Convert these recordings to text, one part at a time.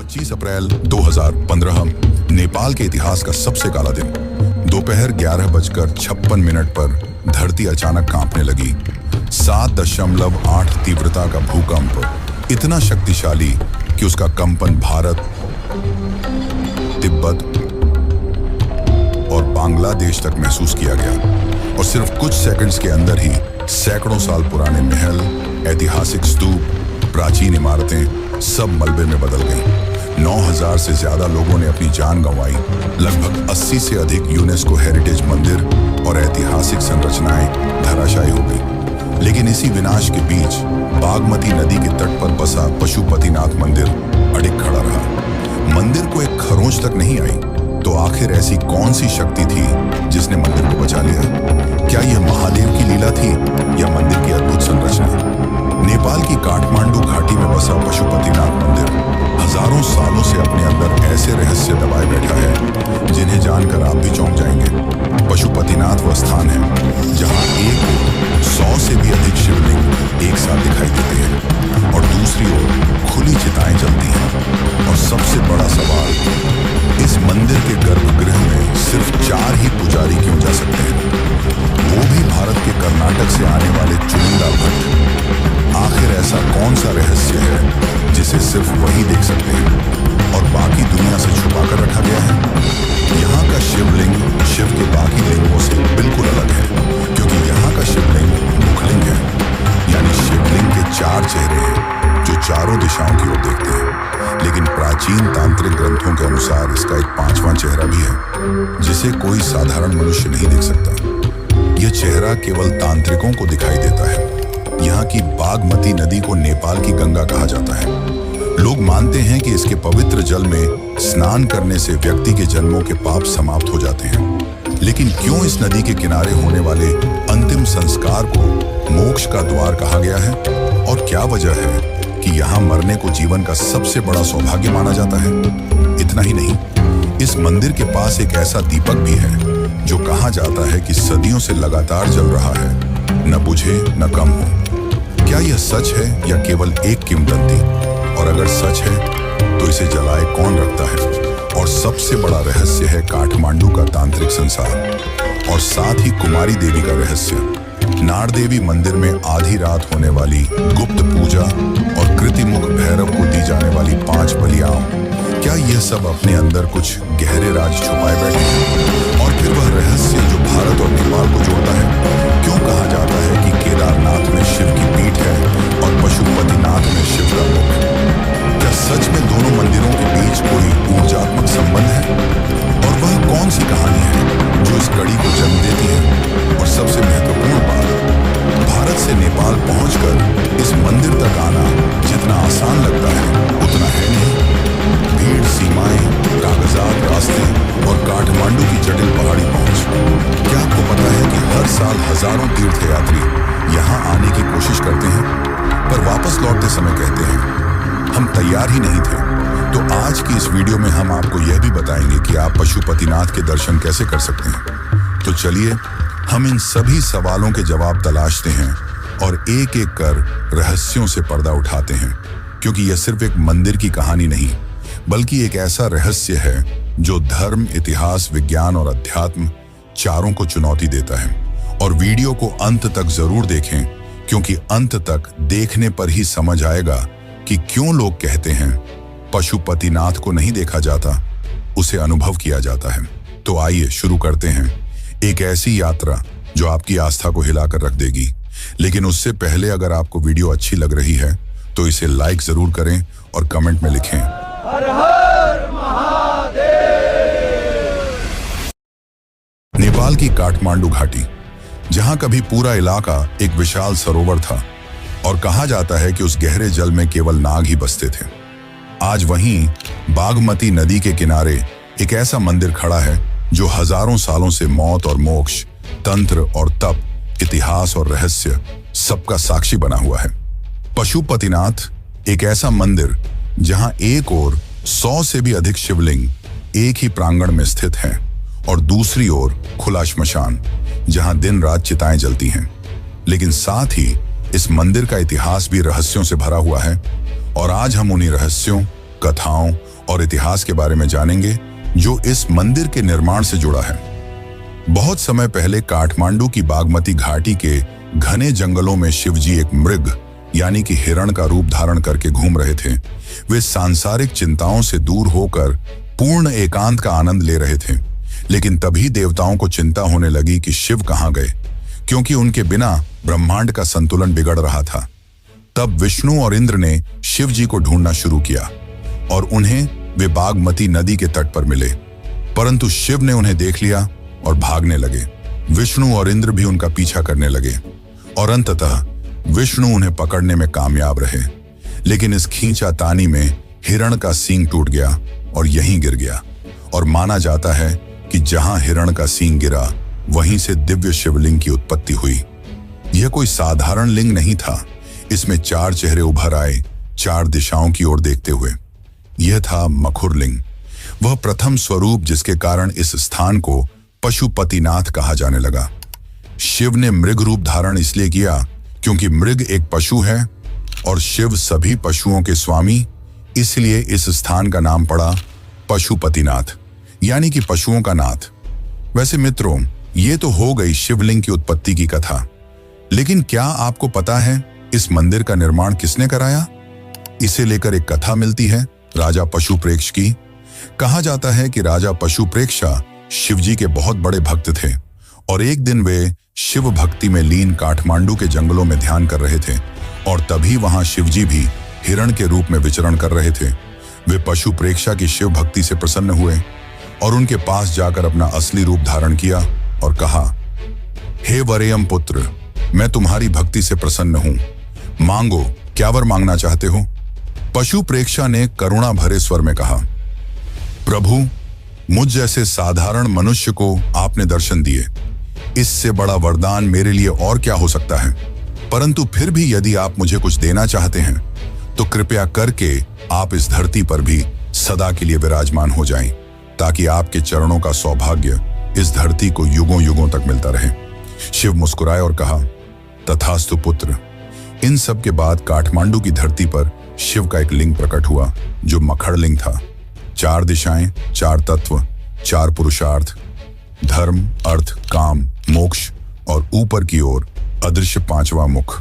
25 अप्रैल 2015 नेपाल के इतिहास का सबसे काला दिन। दोपहर 11:56 पर धरती अचानक कांपने लगी। 7.8 तीव्रता का भूकंप, इतना शक्तिशाली कि उसका कंपन भारत, तिब्बत और बांग्लादेश तक महसूस किया गया। और सिर्फ कुछ सेकंड्स के अंदर ही सैकड़ों साल पुराने महल, ऐतिहासिक स्तूप, प्राचीन इमारतें सब मलबे में बदल गईं। 9000 से ज्यादा लोगों ने अपनी जान गंवाई। लगभग 80 से अधिक यूनेस्को हेरिटेज मंदिर और ऐतिहासिक संरचनाएं धराशायी हो गई। लेकिन इसी विनाश के बीच बागमती नदी के तट पर बसा पशुपतिनाथ मंदिर अडिग खड़ा रहा। मंदिर को एक खरोंच तक नहीं आई। तो आखिर ऐसी कौन सी शक्ति थी जिसने मंदिर को बचा लिया? क्या यह महादेव की लीला थी या मंदिर की अद्भुत संरचना? नेपाल की काठमांडू घाटी में बसा पशुपतिनाथ मंदिर हजारों सालों से अपने अंदर ऐसे रहस्य दबाए बैठा है जिन्हें जानकर आप भी चौंक जाएंगे। पशुपतिनाथ वह स्थान है जहां एक ओर 100 से भी अधिक शिवलिंग एक साथ दिखाई देते हैं और दूसरी ओर खुली चिताएं जलती हैं। और सबसे बड़ा सवाल, इस मंदिर के गर्भगृह में सिर्फ 4 ही पुजारी क्यों जा सकते हैं, वो भी भारत के कर्नाटक से आने वाले चुनिंदा भक्त? आखिर ऐसा कौन सा रहस्य है जिसे सिर्फ वही देख सकते हैं और बाकी दुनिया से छुपा कर रखा गया है? यहाँ का शिवलिंग शिव के बाकी लिंगों से बिल्कुल अलग है, क्योंकि यहाँ का शिवलिंग मुखलिंग है, यानी शिवलिंग के 4 चेहरे हैं जो चारों दिशाओं की ओर देखते हैं। लेकिन प्राचीन तांत्रिक ग्रंथों के अनुसार इसका एक 5वां चेहरा भी है जिसे कोई साधारण मनुष्य नहीं देख सकता। यह चेहरा केवल तांत्रिकों को दिखाई देता है। यहाँ की बागमती नदी को नेपाल की गंगा कहा जाता है। लोग मानते हैं कि इसके पवित्र जल में स्नान करने से व्यक्ति के जन्मों के पाप समाप्त हो जाते हैं। लेकिन क्यों इस नदी के किनारे होने वाले अंतिम संस्कार को मोक्ष का द्वार कहा गया है? और क्या वजह है कि यहाँ मरने को जीवन का सबसे बड़ा सौभाग्य माना जाता है? इतना ही नहीं, इस मंदिर के पास एक ऐसा दीपक भी है जो कहा जाता है कि सदियों से लगातार जल रहा है, न बुझे न कम हो। क्या यह सच है या केवल एक किंवदंती? और अगर सच है तो इसे जलाए कौन रखता है? और सबसे बड़ा रहस्य है काठमांडू का तांत्रिक संसार और साथ ही कुमारी देवी का रहस्य। नारदेवी मंदिर में आधी रात होने वाली गुप्त पूजा और कृतिमुख भैरव को दी जाने वाली 5 बलियां, क्या यह सब अपने अंदर कुछ गहरे राज छुपाए बैठे हैं? और फिर वह रहस्य जो भारत और नेपाल को जोड़ता है। क्यों कहा जाता है कि केदारनाथ में शिव की पीठ है और पशुपतिनाथ में शिव का मुख? क्या सच में दोनों मंदिरों के बीच कोई ऊर्जात्मक संबंध है? और वह कौन सी कहानी है जो इस कड़ी को जन्म देती है? और सबसे महत्वपूर्ण बात, भारत से नेपाल पहुंचकर इस मंदिर तक आना जितना आसान लगता है उतना है नहीं। भीड़, सीमाएं, कागजात, रास्ते और काठमांडू की जटिल पहाड़ी पहुंच। क्या आपको पता है कि हर साल हजारों तीर्थयात्री यहाँ आने की कोशिश करते हैं, पर वापस लौटते समय कहते हैं हम तैयार ही नहीं थे? तो आज की इस वीडियो में हम आपको यह भी बताएंगे कि आप पशुपतिनाथ के दर्शन कैसे कर सकते हैं। तो चलिए हम इन सभी सवालों के जवाब तलाशते हैं और एक एक कर रहस्यों से पर्दा उठाते हैं, क्योंकि यह सिर्फ एक मंदिर की कहानी नहीं बल्कि एक ऐसा रहस्य है जो धर्म, इतिहास, विज्ञान और अध्यात्म चारों को चुनौती देता है। और वीडियो को अंत तक जरूर देखें, क्योंकि अंत तक देखने पर ही समझ आएगा कि क्यों लोग कहते हैं पशुपतिनाथ को नहीं देखा जाता, उसे अनुभव किया जाता है। तो आइए शुरू करते हैं एक ऐसी यात्रा जो आपकी आस्था को हिलाकर रख देगी। लेकिन उससे पहले अगर आपको वीडियो अच्छी लग रही है तो इसे लाइक जरूर करें और कमेंट में लिखें हर हर महादेव। नेपाल की काठमांडू घाटी, जहां कभी पूरा इलाका एक विशाल सरोवर था और कहा जाता है कि उस गहरे जल में केवल नाग ही बसते थे। आज वहीं बागमती नदी के किनारे एक ऐसा मंदिर खड़ा है जो हजारों सालों से मौत और मोक्ष, तंत्र और तप, इतिहास और रहस्य सबका साक्षी बना हुआ है। पशुपतिनाथ एक ऐसा मंदिर जहां एक ओर 100 से भी अधिक शिवलिंग एक ही प्रांगण में स्थित हैं और दूसरी ओर खुला श्मशान जहां दिन रात चिताएं जलती हैं। लेकिन साथ ही इस मंदिर का इतिहास भी रहस्यों से भरा हुआ है और आज हम उन्हीं रहस्यों, कथाओं और इतिहास के बारे में जानेंगे जो इस मंदिर के निर्माण से जुड़ा है। बहुत समय पहले काठमांडू की बागमती घाटी के घने जंगलों में शिवजी एक मृग यानी कि हिरण का रूप धारण करके घूम रहे थे। वे सांसारिक चिंताओं से दूर होकर पूर्ण एकांत का आनंद ले रहे थे। लेकिन तभी देवताओं को चिंता होने लगी कि शिव कहाँ गए, क्योंकि उनके बिना ब्रह्मांड का संतुलन बिगड़ रहा था। तब विष्णु और इंद्र ने शिव जी को ढूंढना शुरू किया और उन्हें वे बागमती नदी के तट पर मिले, परंतु शिव ने उन्हें देख लिया और भागने लगे। विष्णु और इंद्र भी उनका पीछा करने लगे और अंततः विष्णु उन्हें पकड़ने में कामयाब रहे। लेकिन इस खींचातानी में हिरण का सींग टूट गया और यहीं गिर गया, और माना जाता है कि जहां हिरण का सींग गिरा वहीं से दिव्य शिवलिंग की उत्पत्ति हुई। यह कोई साधारण लिंग नहीं था, इसमें 4 चेहरे उभर आए, 4 दिशाओं की ओर देखते हुए। यह था मखुर लिंग, वह प्रथम स्वरूप जिसके कारण इस स्थान को पशुपतिनाथ कहा जाने लगा। शिव ने मृग रूप धारण इसलिए किया क्योंकि मृग एक पशु है और शिव सभी पशुओं के स्वामी, इसलिए इस स्थान का नाम पड़ा पशुपतिनाथ यानी कि पशुओं का नाथ। वैसे मित्रों, ये तो हो गई शिवलिंग की उत्पत्ति की कथा, लेकिन क्या आपको पता है इस मंदिर का निर्माण किसने कराया? इसे लेकर एक कथा मिलती है राजा पशुप्रेक्ष की। कहा जाता है कि राजा पशुप्रेक्षा शिवजी के बहुत बड़े भक्त थे और एक दिन वे शिव भक्ति में लीन काठमांडू के जंगलों में ध्यान कर रहे थे और तभी वहां शिवजी भी हिरण के रूप में विचरण कर रहे थे। वे पशुप्रेक्षा की शिव भक्ति से प्रसन्न हुए और उनके पास जाकर अपना असली रूप धारण किया और कहा, हे वरेयम पुत्र, मैं तुम्हारी भक्ति से प्रसन्न हूं, मांगो, क्या वर मांगना चाहते हो? पशुप्रेक्षा ने करुणा भरे स्वर में कहा, प्रभु, मुझ जैसे साधारण मनुष्य को आपने दर्शन दिए, इससे बड़ा वरदान मेरे लिए और क्या हो सकता है? परंतु फिर भी यदि आप मुझे कुछ देना चाहते हैं तो कृपया करके आप इस धरती पर भी सदा के लिए विराजमान हो जाएं, ताकि आपके चरणों का सौभाग्य इस धरती को युगों युगों तक मिलता रहे। शिव मुस्कुराए और कहा, तथास्तु पुत्र। इन सब के बाद काठमांडू की धरती पर शिव का एक लिंग प्रकट हुआ जो मखड़ लिंग था। 4 दिशाएं, 4 तत्व, 4 पुरुषार्थ, धर्म, अर्थ, काम, मोक्ष और ऊपर की ओर अदृश्य 5वां मुख,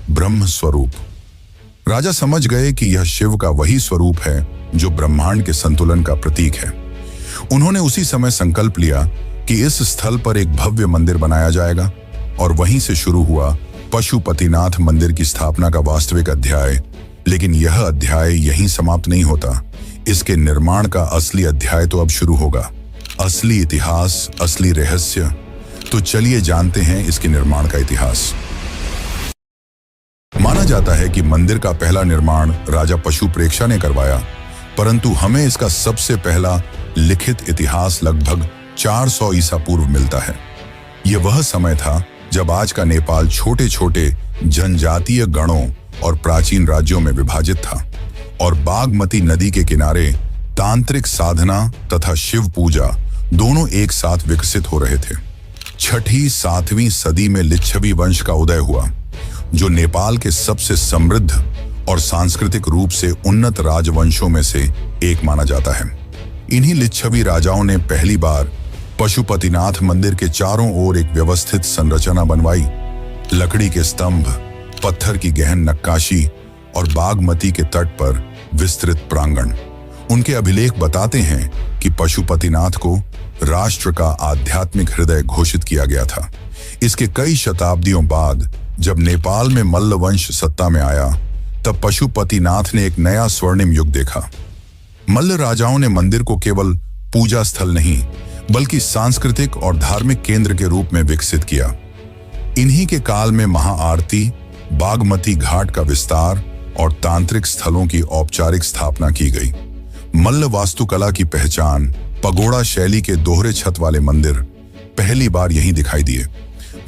ब्रह्म स्वरूप। राजा समझ गए कि यह शिव का वही स्वरूप है जो ब्रह्मांड के संतुलन का प्रतीक है। उन्होंने उसी समय संकल्प लिया कि इस स्थल पर एक भव्य मंदिर बनाया जाएगा और वहीं से शुरू हुआ पशुपतिनाथ मंदिर की स्थापना का वास्तविक अध्याय। लेकिन यह अध्याय यहीं समाप्त नहीं होता, इसके निर्माण का असली अध्याय तो अब शुरू होगा। असली इतिहास, असली रहस्य। तो चलिए जानते हैं इसके निर्माण का इतिहास। माना जाता है कि मंदिर का पहला निर्माण राजा पशुप्रेक्षा ने करवाया, परंतु हमें इसका सबसे पहला लिखित इतिहास लगभग 400 ईसा पूर्व मिलता है। यह वह समय था जब आज का नेपाल छोटे छोटे जनजातीय गणों और प्राचीन राज्यों में विभाजित था और बागमती नदी के किनारे तांत्रिक साधना तथा शिव पूजा दोनों एक साथ विकसित हो रहे थे। 6वीं 7वीं सदी में लिच्छवी वंश का उदय हुआ, जो नेपाल के सबसे समृद्ध और सांस्कृतिक रूप से उन्नत राजवंशों में से एक माना जाता है। इन्हीं लिच्छवी राजाओं ने पहली बार पशुपतिनाथ मंदिर के चारों ओर एक व्यवस्थित संरचना बनवाई। लकड़ी के स्तंभ, पत्थर की गहन नक्काशी और बागमती के तट पर विस्तृत प्रांगण। उनके अभिलेख बताते हैं कि पशुपतिनाथ को राष्ट्र का आध्यात्मिक हृदय घोषित किया गया था। इसके कई शताब्दियों बाद जब नेपाल में मल्ल वंश सत्ता में आया, तब पशुपतिनाथ ने एक नया स्वर्णिम युग देखा। मल्ल राजाओं ने मंदिर को केवल पूजा स्थल नहीं बल्कि सांस्कृतिक और धार्मिक केंद्र के रूप में विकसित किया। इन्हीं के काल में महाआरती, बागमती घाट का विस्तार और तांत्रिक स्थलों की औपचारिक स्थापना की गई। मल्ल वास्तुकला की पहचान पगोड़ा शैली के दोहरे छत वाले मंदिर पहली बार यहीं दिखाई दिए।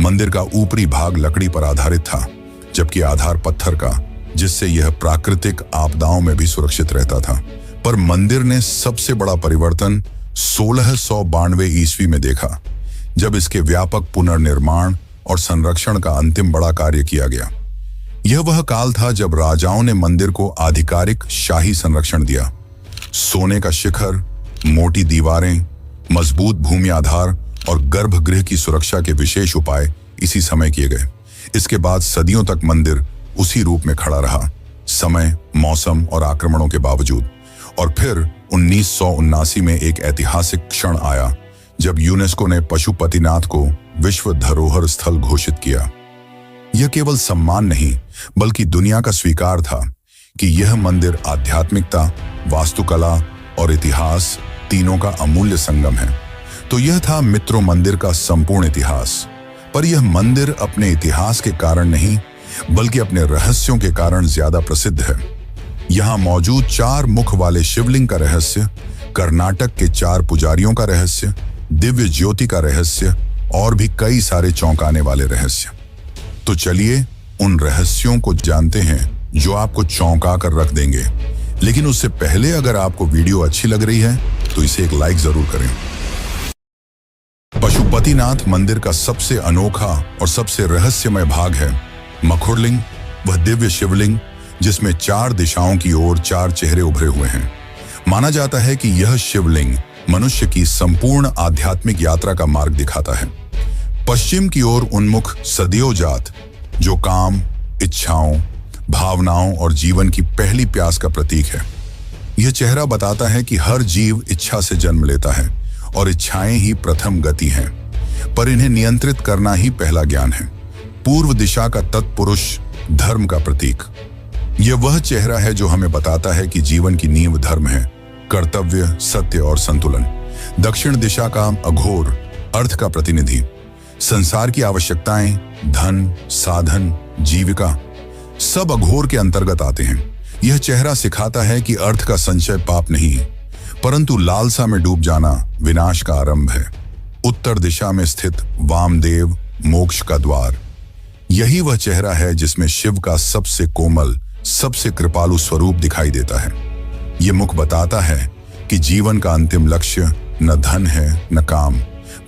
मंदिर का ऊपरी भाग लकड़ी पर आधारित था, जबकि आधार पत्थर का, जिससे यह प्राकृतिक आपदाओं में भी सुरक्षित रहता था। पर मंदिर ने सबसे बड़ा परिवर्तन 1692 ईस्वी में देखा, जब इसके व्यापक पुनर्निर्माण और संरक्षण का अंतिम बड़ा कार्य किया गया। यह वह काल था जब राजाओं ने मंदिर को आधिकारिक शाही संरक्षण दिया। सोने का शिखर, मोटी दीवारें, मजबूत भूमि आधार और गर्भगृह की सुरक्षा के विशेष उपाय इसी समय किए गए। इसके बाद सदियों तक मंदिर उसी रूप में खड़ा रहा, समय, मौसम और आक्रमणों के बावजूद। और फिर 1979 में एक ऐतिहासिक क्षण आया जब यूनेस्को ने पशुपतिनाथ को विश्व धरोहर स्थल घोषित किया। यह केवल सम्मान नहीं बल्कि दुनिया का स्वीकार था कि यह मंदिर आध्यात्मिकता, वास्तुकला और इतिहास तीनों का अमूल्य संगम है। तो यह था मित्रों मंदिर का संपूर्ण इतिहास। पर यह मंदिर अपने इतिहास के कारण नहीं बल्कि अपने रहस्यों के कारण ज्यादा प्रसिद्ध है। यहाँ मौजूद 4 मुख वाले शिवलिंग का रहस्य, कर्नाटक के 4 पुजारियों का रहस्य, दिव्य ज्योति का रहस्य और भी कई सारे चौंकाने वाले रहस्य। तो चलिए उन रहस्यों को जानते हैं जो आपको चौंका कर रख देंगे। लेकिन उससे पहले अगर आपको वीडियो अच्छी लग रही है तो इसे एक लाइक जरूर करें। पशुपतिनाथ मंदिर का सबसे अनोखा और सबसे रहस्यमय भाग है मखुरलिंग, वह दिव्य शिवलिंग जिसमें 4 दिशाओं की ओर 4 चेहरे उभरे हुए हैं। माना जाता है कि यह शिवलिंग मनुष्य की संपूर्ण आध्यात्मिक यात्रा का मार्ग दिखाता है। पश्चिम की ओर उन्मुख सदियों जात, जो काम, इच्छाओं, भावनाओं और जीवन की पहली प्यास का प्रतीक है। यह चेहरा बताता है कि हर जीव इच्छा से जन्म लेता है और इच्छाएं ही प्रथम गति हैं, पर इन्हें नियंत्रित करना ही पहला ज्ञान है। पूर्व दिशा का तत्पुरुष, धर्म का प्रतीक। यह वह चेहरा है जो हमें बताता है कि जीवन की नींव धर्म है, कर्तव्य, सत्य और संतुलन। दक्षिण दिशा का अघोर, अर्थ का प्रतिनिधि। संसार की आवश्यकताएं, धन, साधन, जीविका सब अघोर के अंतर्गत आते हैं। यह चेहरा सिखाता है कि अर्थ का संचय पाप नहीं परंतु लालसा में डूब जाना विनाश का आरंभ है। उत्तर दिशा में स्थित वामदेव, मोक्ष का द्वार। यही वह चेहरा है जिसमें शिव का सबसे कोमल, सबसे कृपालु स्वरूप दिखाई देता है। यह मुख बताता है कि जीवन का अंतिम लक्ष्य न धन है न काम,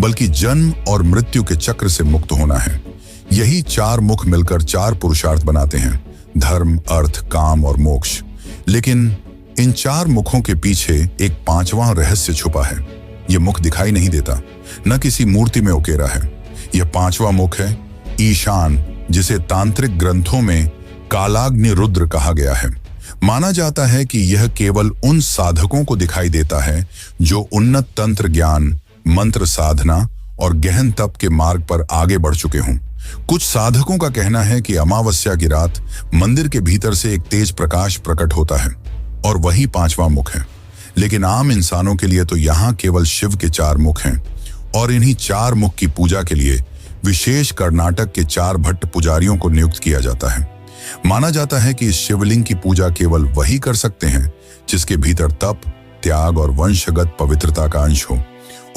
बल्कि जन्म और मृत्यु के चक्र से मुक्त होना है। यही 4 मुख मिलकर 4 पुरुषार्थ बनाते हैं, धर्म, अर्थ, काम और मोक्ष। लेकिन इन 4 मुखों के पीछे एक 5वां रहस्य छुपा है। यह मुख दिखाई नहीं देता, न किसी मूर्ति में उकेरा है। यह 5वां मुख है ईशान, जिसे तांत्रिक ग्रंथों में कालाग्नि रुद्र कहा गया है। माना जाता है कि यह केवल उन साधकों को दिखाई देता है जो उन्नत तंत्र ज्ञान, मंत्र साधना और गहन तप के मार्ग पर आगे बढ़ चुके हों। कुछ साधकों का कहना है कि अमावस्या की रात मंदिर के भीतर से एक तेज प्रकाश प्रकट होता है और वही 5वां मुख है। लेकिन आम इंसानों के लिए तो यहाँ केवल शिव के 4 मुख हैं और इन्हीं 4 मुख की पूजा के लिए विशेष कर्नाटक के 4 भट्ट पुजारियों को नियुक्त किया जाता है। माना जाता है कि इस शिवलिंग की पूजा केवल वही कर सकते हैं जिसके भीतर तप, त्याग और वंशगत पवित्रता का अंश हो,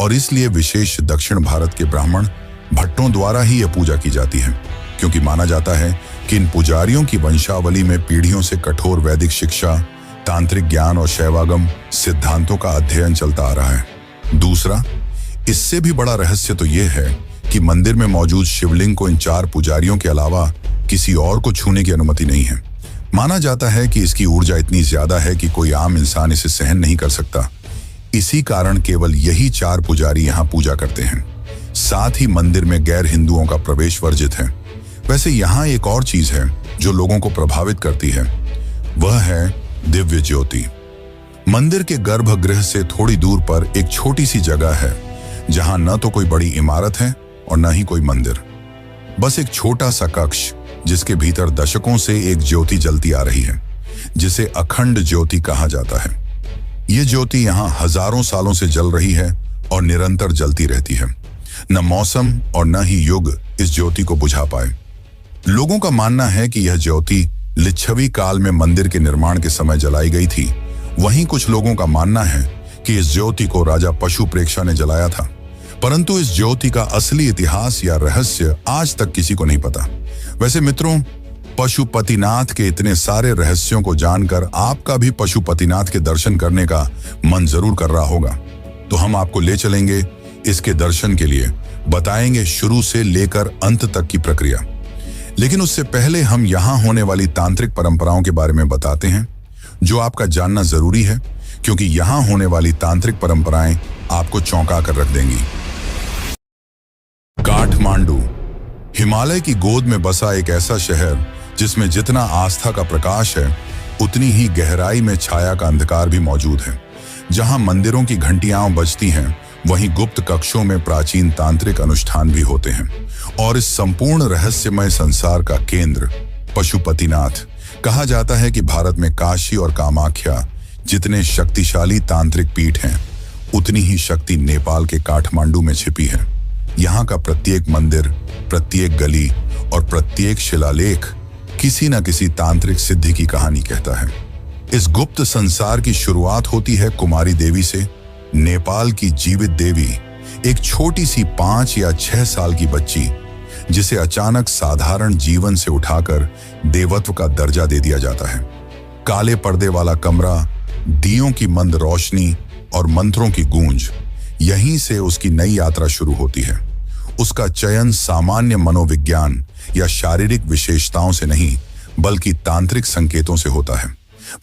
और इसलिए विशेष दक्षिण भारत के ब्राह्मण भट्टों द्वारा ही यह पूजा की जाती है, क्योंकि माना जाता है कि इन पुजारियों की वंशावली में पीढ़ियों से कठोर वैदिक शिक्षा, तांत्रिक ज्ञान और शैवागम सिद्धांतों का अध्ययन चलता आ रहा है। दूसरा, इससे भी बड़ा रहस्य तो यह है कि मंदिर में मौजूद शिवलिंग को इन 4 पुजारियों के अलावा किसी और को छूने की अनुमति नहीं है। माना जाता है कि इसकी ऊर्जा इतनी ज्यादा है कि कोई आम इंसान इसे सहन नहीं कर सकता। इसी कारण केवल यही 4 पुजारी यहाँ पूजा करते हैं। साथ ही मंदिर में गैर हिंदुओं का प्रवेश वर्जित है। वैसे यहाँ एक और चीज है जो लोगों को प्रभावित करती है, वह है दिव्य ज्योति। मंदिर के गर्भगृह से थोड़ी दूर पर एक छोटी सी जगह है जहां न तो कोई बड़ी इमारत है और न ही कोई मंदिर, बस एक छोटा सा कक्ष जिसके भीतर दशकों से एक ज्योति जलती आ रही है, जिसे अखंड ज्योति कहा जाता है। यह ज्योति यहाँ हजारों सालों से जल रही है और निरंतर जलती रहती है। न मौसम और न ही युग इस ज्योति को बुझा पाए। लोगों का मानना है कि यह ज्योति लिच्छवी काल में मंदिर के निर्माण के समय जलाई गई थी। वहीं कुछ लोगों का मानना है कि इस ज्योति को राजा पशु प्रेक्षा ने जलाया था, परंतु इस ज्योति का असली इतिहास या रहस्य आज तक किसी को नहीं पता। वैसे मित्रों, पशुपतिनाथ के इतने सारे रहस्यों को जानकर आपका भी पशुपतिनाथ के दर्शन करने का मन जरूर कर रहा होगा। तो हम आपको ले चलेंगे इसके दर्शन के लिए, बताएंगे शुरू से लेकर अंत तक की प्रक्रिया। लेकिन उससे पहले हम यहां होने वाली तांत्रिक परंपराओं के बारे में बताते हैं, जो आपका जानना जरूरी है, क्योंकि यहां होने वाली तांत्रिक परंपराएं आपको चौंका कर रख देंगी। काठमांडू, हिमालय की गोद में बसा एक ऐसा शहर जिसमें जितना आस्था का प्रकाश है, उतनी ही गहराई में छाया का अंधकार भी मौजूद है। जहां मंदिरों की घंटियां बजती हैं, वहीं गुप्त कक्षों में प्राचीन तांत्रिक अनुष्ठान भी होते हैं। और इस संपूर्ण रहस्यमय संसार का केंद्र पशुपतिनाथ। कहा जाता है कि भारत में काशी और कामाख्या जितने शक्तिशाली तांत्रिक पीठ हैं, उतनी ही शक्ति नेपाल के काठमांडू में छिपी है। यहाँ का प्रत्येक मंदिर, प्रत्येक गली और प्रत्येक शिलालेख किसी न किसी तांत्रिक सिद्धि की कहानी कहता है। इस गुप्त संसार की शुरुआत होती है कुमारी देवी से। नेपाल की जीवित देवी एक छोटी सी 5 या 6 साल की बच्ची, जिसे अचानक साधारण जीवन से उठाकर देवत्व का दर्जा दे दिया जाता है। काले पर्दे वाला कमरा, दियों की मंद रोशनी और मंत्रों की गूंज, यहीं से उसकी नई यात्रा शुरू होती है। उसका चयन सामान्य मनोविज्ञान या शारीरिक विशेषताओं से नहीं, बल्कि तांत्रिक संकेतों से होता है।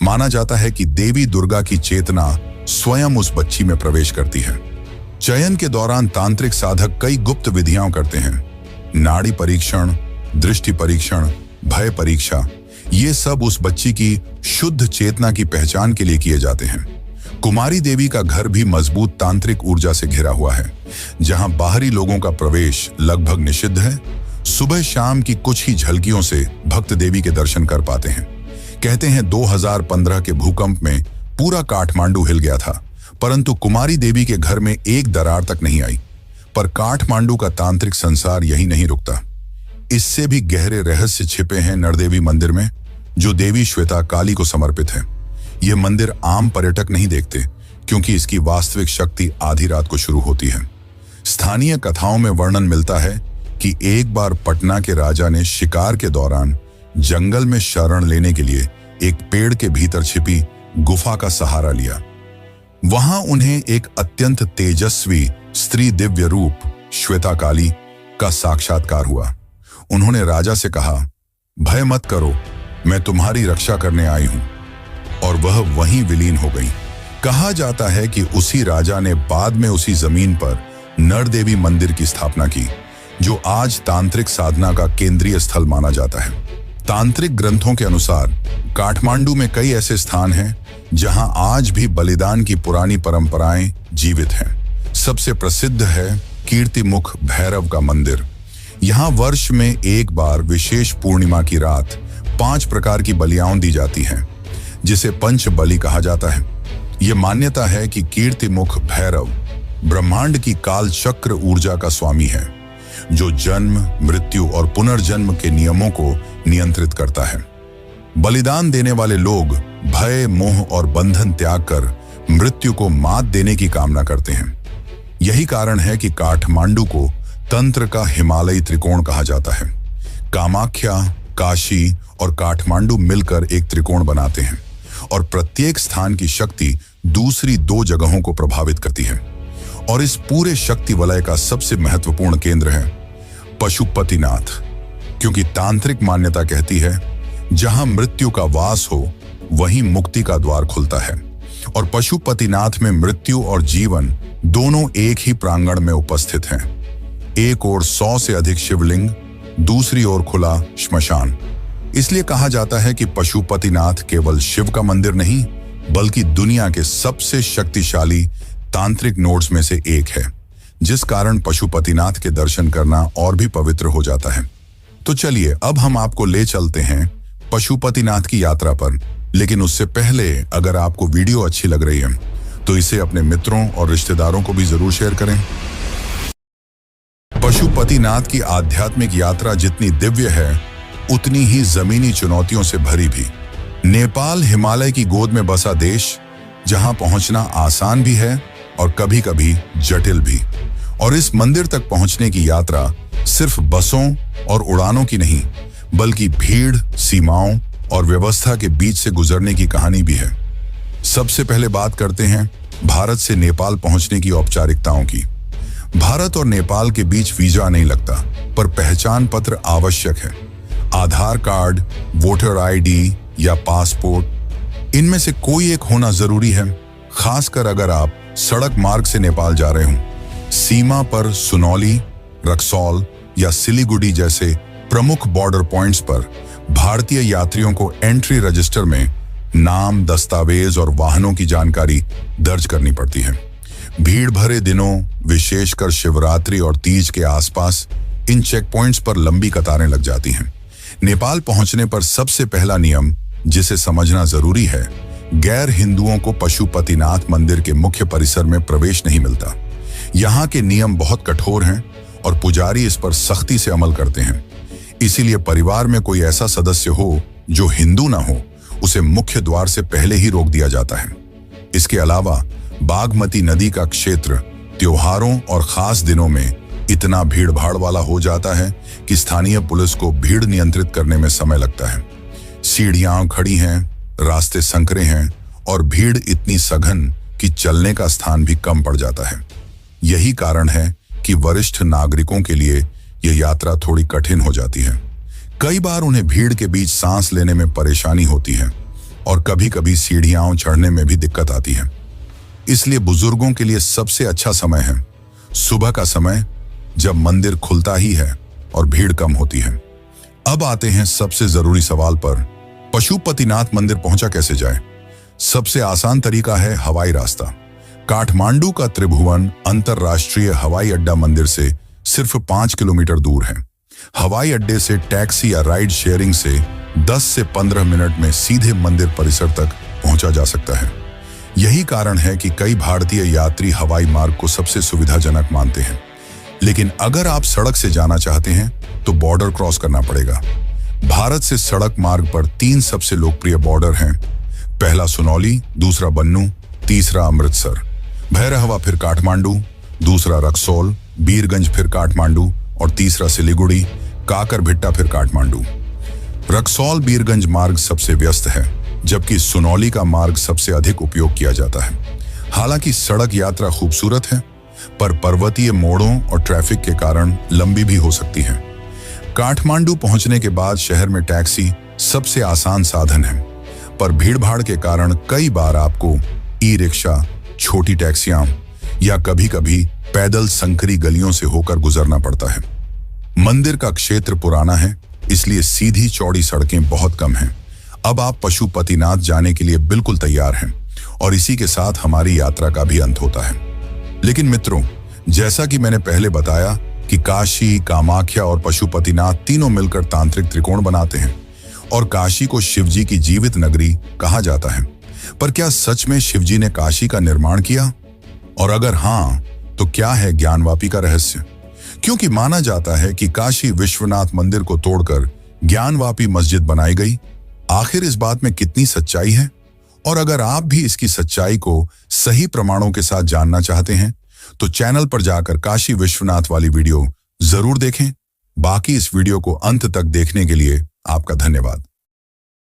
माना जाता है कि देवी दुर्गा की चेतना स्वयं उस बच्ची में प्रवेश करती है। चयन के दौरान तांत्रिक साधक कई गुप्त विधियां करते हैं। नाड़ी परीक्षण, दृष्टि परीक्षण, भय परीक्षा, ये सब उस बच्ची की शुद्ध चेतना की पहचान के लिए किए जाते हैं। कुमारी देवी का घर भी मजबूत तांत्रिक ऊर्जा से घिरा हुआ है, जहां बाहरी लोगों का प्रवेश लगभग निषिद्ध है। सुबह शाम की कुछ ही झलकियों से भक्त देवी के दर्शन कर पाते हैं। कहते हैं 2015 के भूकंप में पूरा काठमांडू हिल गया था, परंतु कुमारी देवी के घर में एक दरार तक नहीं आई। पर काठमांडू का तांत्रिक संसार यही नहीं रुकता। इससे भी गहरे रहस्य छिपे हैं नरदेवी मंदिर में, जो देवी श्वेता काली को समर्पित है। यह मंदिर आम पर्यटक नहीं देखते, क्योंकि इसकी वास्तविक शक्ति आधी रात को शुरू होती है। स्थानीय कथाओं में वर्णन मिलता है कि एक बार पटना के राजा ने शिकार के दौरान जंगल में शरण लेने के लिए एक पेड़ के भीतर छिपी गुफा का सहारा लिया। वहां उन्हें एक अत्यंत तेजस्वी स्त्री दिव्य रूप श्वेता काली का साक्षात्कार हुआ। उन्होंने राजा से कहा, भय मत करो, मैं तुम्हारी रक्षा करने आई हूं। और वह वहीं विलीन हो गई। कहा जाता है कि उसी राजा ने बाद में उसी जमीन पर नरदेवी मंदिर की स्थापना की, जो आज तांत्रिक साधना का केंद्रीय स्थल माना जाता है। तांत्रिक ग्रंथों के अनुसार काठमांडू में कई ऐसे स्थान हैं जहां आज भी बलिदान की पुरानी परंपराएं जीवित हैं। सबसे प्रसिद्ध है कीर्तिमुख भैरव का मंदिर। यहां वर्ष में एक बार विशेष पूर्णिमा की रात 5 प्रकार की बलियां दी जाती हैं, जिसे पंच बलि कहा जाता है। यह मान्यता है कि कीर्तिमुख भैरव ब्रह्मांड की काल चक्र ऊर्जा का स्वामी है, जो जन्म, मृत्यु और पुनर्जन्म के नियमों को नियंत्रित करता है। बलिदान देने वाले लोग भय, मोह और बंधन त्याग कर मृत्यु को मात देने की कामना करते हैं। यही कारण है कि काठमांडू को तंत्र का हिमालयी त्रिकोण कहा जाता है। कामाख्या, काशी और काठमांडू मिलकर एक त्रिकोण बनाते हैं, और प्रत्येक स्थान की शक्ति दूसरी 2 जगहों को प्रभावित करती है। और इस पूरे शक्ति वलय का सबसे महत्वपूर्ण केंद्र है पशुपतिनाथ, क्योंकि तांत्रिक मान्यता कहती है जहां मृत्यु का वास हो, वहीं मुक्ति का द्वार खुलता है। और पशुपतिनाथ में मृत्यु और जीवन दोनों एक ही प्रांगण में उपस्थित हैं। एक ओर 100 से अधिक शिवलिंग, दूसरी ओर खुला श्मशान। इसलिए कहा जाता है कि पशुपतिनाथ केवल शिव का मंदिर नहीं, बल्कि दुनिया के सबसे शक्तिशाली तांत्रिक नोड्स में से एक है, जिस कारण पशुपतिनाथ के दर्शन करना और भी पवित्र हो जाता है। तो चलिए अब हम आपको ले चलते हैं पशुपतिनाथ की यात्रा पर। लेकिन उससे पहले, अगर आपको वीडियो अच्छी लग रही है तो इसे अपने मित्रों और रिश्तेदारों को भी जरूर शेयर करें। पशुपतिनाथ की आध्यात्मिक यात्रा जितनी दिव्य है, उतनी ही जमीनी चुनौतियों से भरी भी। नेपाल हिमालय की गोद में बसा देश, जहां पहुंचना आसान भी है और कभी-कभी जटिल भी। और इस मंदिर तक पहुंचने की यात्रा सिर्फ बसों और उड़ानों की नहीं, बल्कि भीड़, सीमाओं और व्यवस्था के बीच से गुजरने की कहानी भी है। सबसे पहले बात करते हैं भारत से नेपाल पहुंचने की औपचारिकताओं की। भारत और नेपाल के बीच वीजा नहीं लगता, पर पहचान पत्र आवश्यक है। आधार कार्ड, वोटर आईडी या पासपोर्ट, इनमें से कोई एक होना जरूरी है, खासकर अगर आप सड़क मार्ग से नेपाल जा रहे हों। सीमा पर सुनौली, रक्सौल या सिलीगुड़ी जैसे प्रमुख बॉर्डर पॉइंट्स पर भारतीय यात्रियों को एंट्री रजिस्टर में नाम, दस्तावेज और वाहनों की जानकारी दर्ज करनी पड़ती है। भीड़ भरे दिनों, विशेषकर शिवरात्रि और तीज के आसपास, इन चेक पॉइंट्स पर लंबी कतारें लग जाती हैं। नेपाल पहुंचने पर सबसे पहला नियम जिसे समझना जरूरी है, गैर हिंदुओं को पशुपतिनाथ मंदिर के मुख्य परिसर में प्रवेश नहीं मिलता। यहाँ के नियम बहुत कठोर हैं और पुजारी इस पर सख्ती से अमल करते हैं। इसीलिए परिवार में कोई ऐसा सदस्य हो जो हिंदू ना हो, उसे मुख्य द्वार से पहले ही रोक दिया जाता है। इसके अलावा बागमती नदी का क्षेत्र त्योहारों और खास दिनों में इतना भीड़ भाड़ वाला हो जाता है कि स्थानीय पुलिस को भीड़ नियंत्रित करने में समय लगता है। सीढ़ियां खड़ी हैं, रास्ते संकरे हैं और भीड़ इतनी सघन कि चलने का स्थान भी कम पड़ जाता है। यही कारण है कि वरिष्ठ नागरिकों के लिए यह यात्रा थोड़ी कठिन हो जाती है। कई बार उन्हें भीड़ के बीच सांस लेने में परेशानी होती है और कभी-कभी सीढ़ियां चढ़ने में भी दिक्कत आती है। इसलिए बुजुर्गों के लिए सबसे अच्छा समय है सुबह का समय, जब मंदिर खुलता ही है और भीड़ कम होती है। अब आते हैं सबसे जरूरी सवाल पर, पशुपतिनाथ मंदिर पहुंचा कैसे जाए? सबसे आसान तरीका है हवाई रास्ता। काठमांडू का त्रिभुवन अंतरराष्ट्रीय हवाई अड्डा मंदिर से सिर्फ 5 किलोमीटर दूर है। हवाई अड्डे से टैक्सी या राइड शेयरिंग से 10 से 15 मिनट में सीधे मंदिर परिसर तक पहुंचा जा सकता है। यही कारण है कि कई भारतीय यात्री हवाई मार्ग को सबसे सुविधाजनक मानते हैं। लेकिन अगर आप सड़क से जाना चाहते हैं तो बॉर्डर क्रॉस करना पड़ेगा। भारत से सड़क मार्ग पर 3 सबसे लोकप्रिय बॉर्डर हैं। पहला सुनौली, दूसरा बन्नू, तीसरा अमृतसर। भैरहवा फिर काठमांडू, दूसरा रक्सौल, बीरगंज फिर काठमांडू और तीसरा सिलीगुड़ी, काकरभिट्टा फिर काठमांडू। रक्सौल बीरगंज मार्ग सबसे व्यस्त है, जबकि सुनौली का मार्ग सबसे अधिक उपयोग किया जाता है। हालांकि सड़क यात्रा खूबसूरत है, पर पर्वतीय मोड़ों और ट्रैफिक के कारण लंबी भी हो सकती है। काठमांडू पहुंचने के बाद शहर में टैक्सी सबसे आसान साधन है, पर भीड़भाड़ के कारण कई बार आपको ई रिक्शा, छोटी टैक्सियां या कभी-कभी पैदल संकरी गलियों से होकर गुजरना पड़ता है। मंदिर का क्षेत्र पुराना है, इसलिए सीधी चौड़ी सड़कें बहुत कम हैं। अब आप पशुपतिनाथ जाने के लिए बिल्कुल तैयार हैं और इसी के साथ हमारी यात्रा का भी अंत होता है। लेकिन मित्रों, जैसा कि मैंने पहले बताया कि काशी, कामाख्या और पशुपतिनाथ तीनों मिलकर तांत्रिक त्रिकोण बनाते हैं और काशी को शिवजी की जीवित नगरी कहा जाता है। पर क्या सच में शिवजी ने काशी का निर्माण किया? और अगर हाँ, तो क्या है ज्ञानवापी का रहस्य? क्योंकि माना जाता है कि काशी विश्वनाथ मंदिर को तोड़कर ज्ञानवापी मस्जिद बनाई गई। आखिर इस बात में कितनी सच्चाई है? और अगर आप भी इसकी सच्चाई को सही प्रमाणों के साथ जानना चाहते हैं तो चैनल पर जाकर काशी विश्वनाथ वाली वीडियो जरूर देखें। बाकी इस वीडियो को अंत तक देखने के लिए आपका धन्यवाद।